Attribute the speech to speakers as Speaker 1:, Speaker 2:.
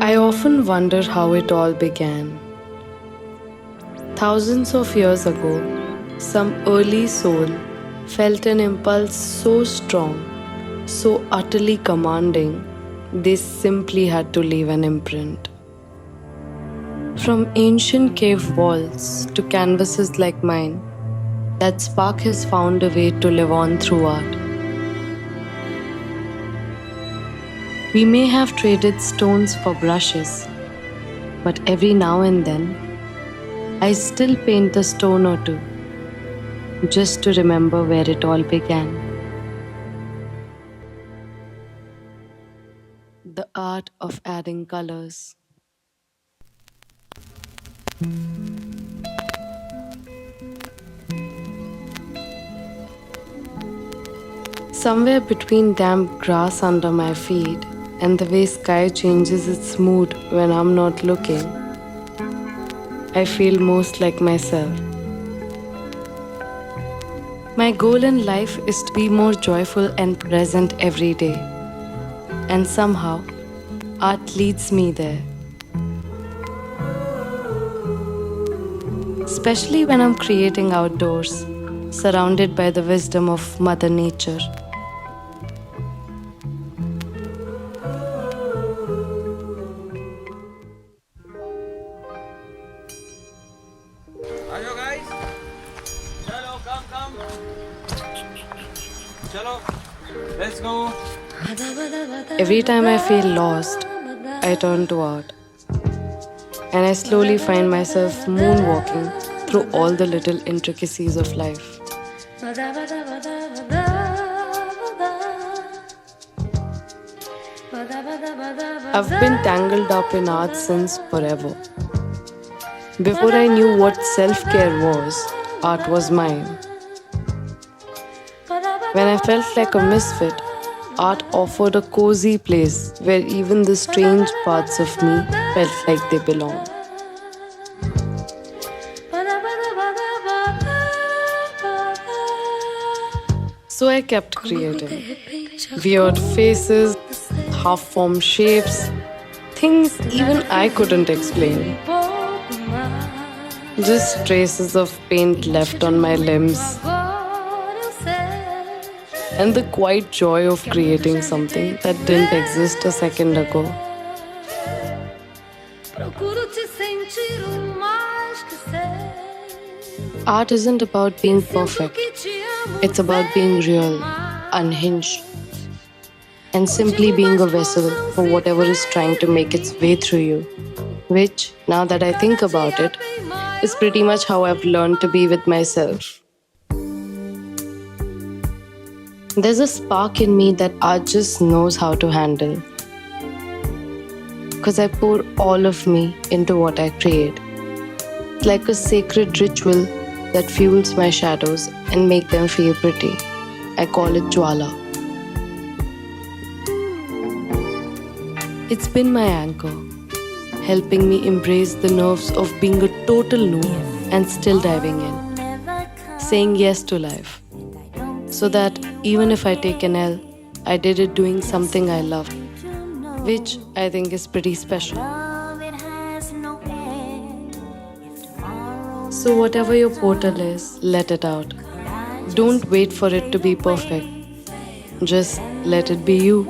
Speaker 1: I often wonder how it all began. Thousands of years ago, some early soul felt an impulse so strong, so utterly commanding, they simply had to leave an imprint. From ancient cave walls to canvases like mine, that spark has found a way to live on through art. We may have traded stones for brushes, but every now and then, I still paint a stone or two, just to remember where it all began. The art of adding colors. Somewhere between damp grass under my feet and the way sky changes its mood when I'm not looking, I feel most like myself. My goal in life is to be more joyful and present every day. And somehow, art leads me there. Especially when I'm creating outdoors, surrounded by the wisdom of Mother Nature.
Speaker 2: आयो guys, चलो come, चलो, let's go.
Speaker 1: Every time I feel lost, I turn to art. And I slowly find myself moonwalking through all the little intricacies of life. I've been tangled up in art since forever. Before I knew what self-care was, art was mine. When I felt like a misfit, art offered a cozy place where even the strange parts of me felt like they belonged. So I kept creating. Weird faces, half-formed shapes, things even I couldn't explain. Just traces of paint left on my limbs. And the quiet joy of creating something that didn't exist a second ago. Art isn't about being perfect. It's about being real, unhinged, and simply being a vessel for whatever is trying to make its way through you. Which, now that I think about it, is pretty much how I've learned to be with myself. There's a spark in me that art just knows how to handle. Because I pour all of me into what I create. It's like a sacred ritual that fuels my shadows and make them feel pretty. I call it Jwala. It's been my anchor, helping me embrace the nerves of being a total noob and still diving in. Saying yes to life. So that even if I take an L, I did it doing something I love, which I think is pretty special. So whatever your portal is, let it out. Don't wait for it to be perfect. Just let it be you.